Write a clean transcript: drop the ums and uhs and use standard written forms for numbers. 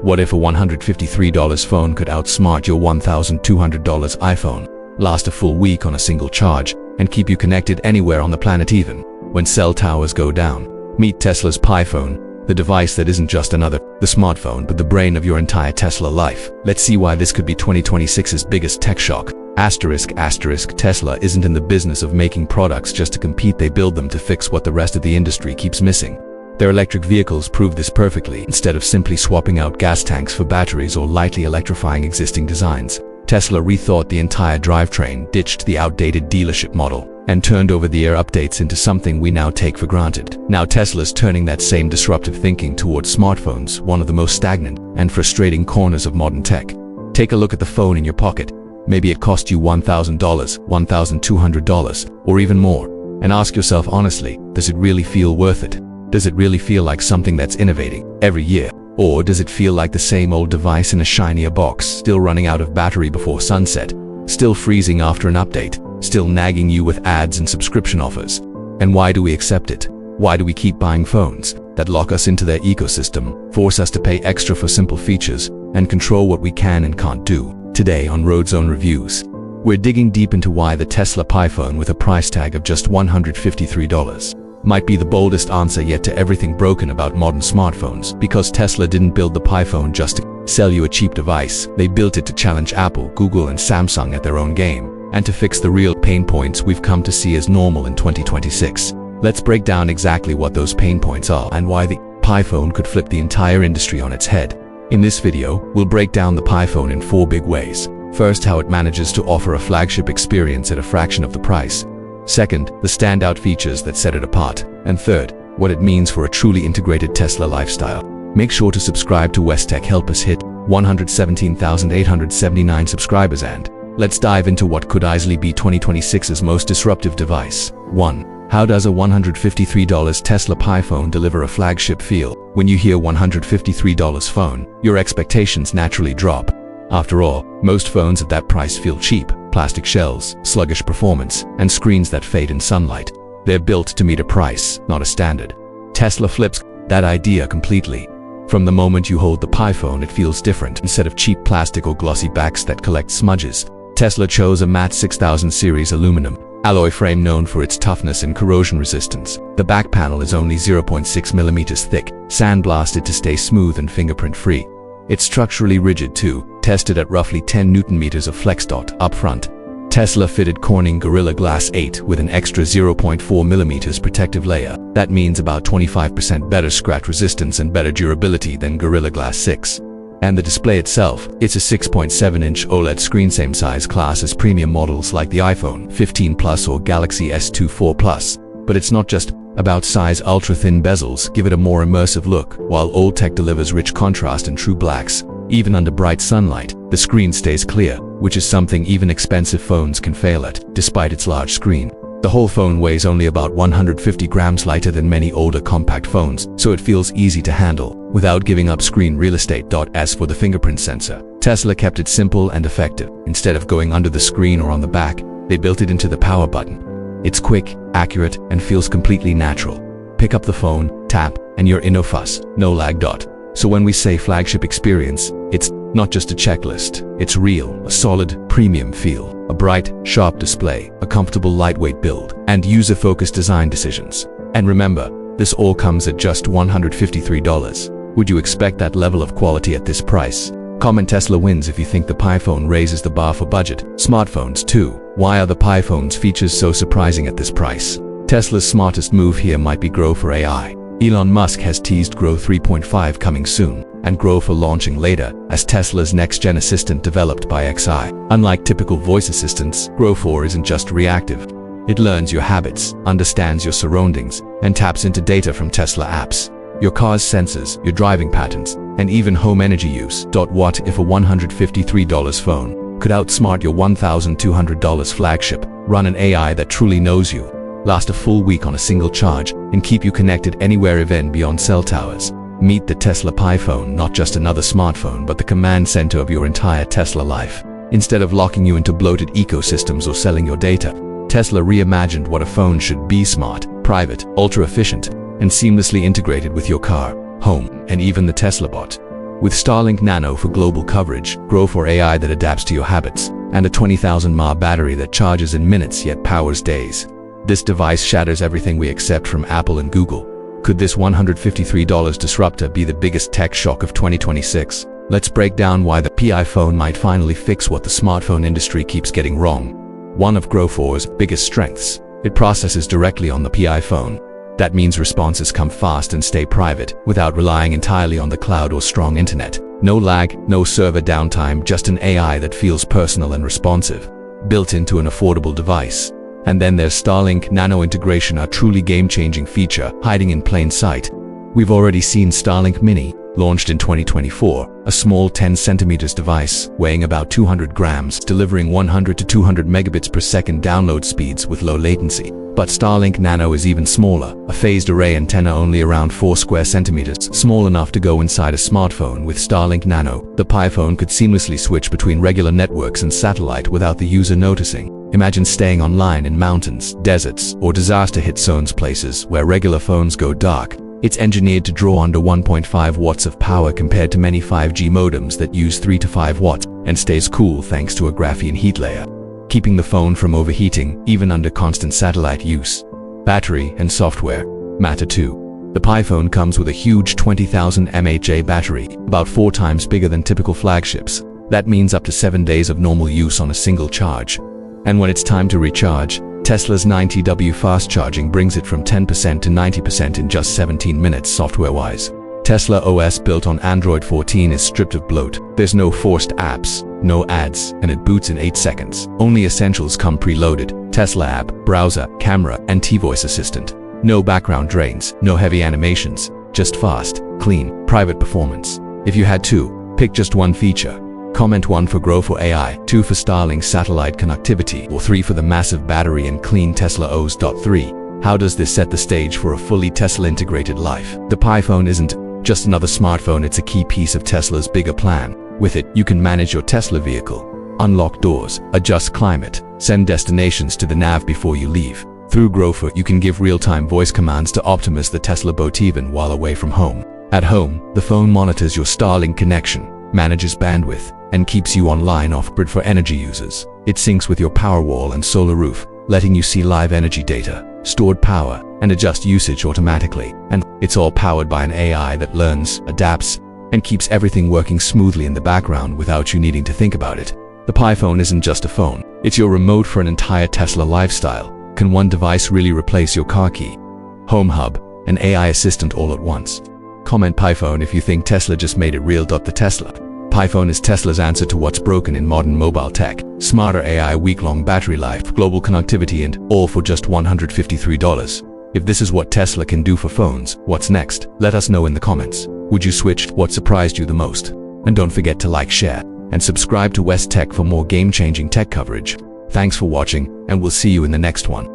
What if a $153 phone could outsmart your $1,200 iPhone, last a full week on a single charge, and keep you connected anywhere on the planet even when cell towers go down? Meet Tesla's PiPhone, the device that isn't just the smartphone, but the brain of your entire Tesla life. Let's see why this could be 2026's biggest tech shock. Tesla isn't in the business of making products just to compete. They build them to fix what the rest of the industry keeps missing. Their electric vehicles prove this perfectly. Instead of simply swapping out gas tanks for batteries or lightly electrifying existing designs, Tesla rethought the entire drivetrain, ditched the outdated dealership model, and turned over-the-air updates into something we now take for granted. Now Tesla's turning that same disruptive thinking towards smartphones, one of the most stagnant and frustrating corners of modern tech. Take a look at the phone in your pocket. Maybe it cost you $1,000, $1,200, or even more. And ask yourself honestly, does it really feel worth it? Does it really feel like something that's innovating every year? Or does it feel like the same old device in a shinier box, still running out of battery before sunset, still freezing after an update, still nagging you with ads and subscription offers? And why do we accept it? Why do we keep buying phones that lock us into their ecosystem, force us to pay extra for simple features, and control what we can and can't do? Today on Roadzone Reviews, we're digging deep into why the Tesla PiPhone with a price tag of just $153 might be the boldest answer yet to everything broken about modern smartphones. Because Tesla didn't build the PiPhone just to sell you a cheap device. They built it to challenge Apple, Google, and Samsung at their own game, and to fix the real pain points we've come to see as normal in 2026. Let's break down exactly what those pain points are and why the PiPhone could flip the entire industry on its head. In this video, we'll break down the PiPhone in 4 big ways. First, how it manages to offer a flagship experience at a fraction of the price. Second, the standout features that set it apart. And third, what it means for a truly integrated Tesla lifestyle. Make sure to subscribe to Westech. Help us hit 117,879 subscribers, and let's dive into what could easily be 2026's most disruptive device. 1. How does a $153 Tesla PiPhone deliver a flagship feel? When you hear $153 phone, your expectations naturally drop. After all, most phones at that price feel cheap. Plastic shells, sluggish performance, and screens that fade in sunlight. They're built to meet a price, not a standard. Tesla flips that idea completely. From the moment you hold the PiPhone, it feels different. Instead of cheap plastic or glossy backs that collect smudges, Tesla chose a matte 6000 series aluminum alloy frame known for its toughness and corrosion resistance. The back panel is only 0.6 millimeters thick, sandblasted to stay smooth and fingerprint-free. It's structurally rigid too, tested at roughly 10 Nm of flex. Up front, Tesla fitted Corning Gorilla Glass 8 with an extra 0.4 mm protective layer. That means about 25% better scratch resistance and better durability than Gorilla Glass 6. And the display itself, it's a 6.7-inch OLED screen, same size class as premium models like the iPhone 15 Plus or Galaxy S24 Plus. But it's not just about size. Ultra-thin bezels give it a more immersive look, while old tech delivers rich contrast and true blacks. Even under bright sunlight, the screen stays clear, which is something even expensive phones can fail at, despite its large screen. The whole phone weighs only about 150 grams, lighter than many older compact phones, so it feels easy to handle, without giving up screen real estate. As for the fingerprint sensor, Tesla kept it simple and effective. Instead of going under the screen or on the back, they built it into the power button. It's quick, accurate, and feels completely natural. Pick up the phone, tap, and you're in. No fuss, no lag. So when we say flagship experience, it's not just a checklist. It's real, a solid, premium feel, a bright, sharp display, a comfortable, lightweight build, and user-focused design decisions. And remember, this all comes at just $153. Would you expect that level of quality at this price? Comment Tesla wins if you think the PiPhone raises the bar for budget smartphones too. Why are the PiPhone's features so surprising at this price? Tesla's smartest move here might be Grow for AI. Elon Musk has teased Grow 3.5 coming soon, and Grow for launching later as Tesla's next-gen assistant developed by XI. Unlike typical voice assistants, Grow 4 isn't just reactive. It learns your habits, understands your surroundings, and taps into data from Tesla apps, your car's sensors, your driving patterns, and even home energy use. What if a $153 phone could outsmart your $1,200 flagship, run an AI that truly knows you, last a full week on a single charge, and keep you connected anywhere even beyond cell towers? Meet the Tesla PiPhone, not just another smartphone, but the command center of your entire Tesla life. Instead of locking you into bloated ecosystems or selling your data, Tesla reimagined what a phone should be: smart, private, ultra-efficient, and seamlessly integrated with your car, home, and even the Tesla bot. With Starlink Nano for global coverage, Grow for AI that adapts to your habits, and a 20,000 mAh battery that charges in minutes yet powers days. This device shatters everything we accept from Apple and Google. Could this $153 disruptor be the biggest tech shock of 2026? Let's break down why the iPhone might finally fix what the smartphone industry keeps getting wrong. One of Grow 4's biggest strengths: it processes directly on the iPhone. That means responses come fast and stay private, without relying entirely on the cloud or strong internet. No lag, no server downtime, just an AI that feels personal and responsive, built into an affordable device. And then there's Starlink Nano integration, a truly game-changing feature hiding in plain sight. We've already seen Starlink Mini, launched in 2024, a small 10 centimeters device weighing about 200 grams, delivering 100 to 200 megabits per second download speeds with low latency. But Starlink Nano is even smaller, a phased array antenna only around 4 square centimeters, small enough to go inside a smartphone. With Starlink Nano, the iPhone could seamlessly switch between regular networks and satellite without the user noticing. Imagine staying online in mountains, deserts, or disaster-hit zones, places where regular phones go dark. It's engineered to draw under 1.5 watts of power compared to many 5G modems that use 3 to 5 watts, and stays cool thanks to a graphene heat layer, keeping the phone from overheating even under constant satellite use. Battery and software matter too. The iPhone comes with a huge 20,000 mAh battery, about 4 times bigger than typical flagships. That means up to 7 days of normal use on a single charge. And when it's time to recharge, Tesla's 90W fast charging brings it from 10% to 90% in just 17 minutes software-wise. Tesla OS built on Android 14 is stripped of bloat. There's no forced apps, no ads, and it boots in 8 seconds. Only essentials come preloaded: Tesla app, browser, camera, and T-Voice assistant. No background drains, no heavy animations, just fast, clean, private performance. If you had to pick just one feature, comment 1 for Grow for AI, 2 for Starlink satellite connectivity, or 3 for the massive battery and clean Tesla OS. 3. How does this set the stage for a fully Tesla-integrated life? The iPhone isn't just another smartphone, it's a key piece of Tesla's bigger plan. With it, you can manage your Tesla vehicle, unlock doors, adjust climate, send destinations to the nav before you leave. Through Grow for, you can give real-time voice commands to Optimus, the Tesla bot, even while away from home. At home, the phone monitors your Starlink connection, manages bandwidth, and keeps you online off-grid for energy users. It syncs with your Powerwall and solar roof, letting you see live energy data, stored power, and adjust usage automatically. And it's all powered by an AI that learns, adapts, and keeps everything working smoothly in the background without you needing to think about it. The iPhone isn't just a phone, it's your remote for an entire Tesla lifestyle. Can one device really replace your car key, home hub, and AI assistant all at once? Comment iPhone if you think Tesla just made it real. The Tesla iPhone is Tesla's answer to what's broken in modern mobile tech. Smarter AI, week-long battery life, global connectivity, and all for just $153. If this is what Tesla can do for phones, what's next? Let us know in the comments. Would you switch? What surprised you the most? And don't forget to like, share, and subscribe to West Tech for more game-changing tech coverage. Thanks for watching, and we'll see you in the next one.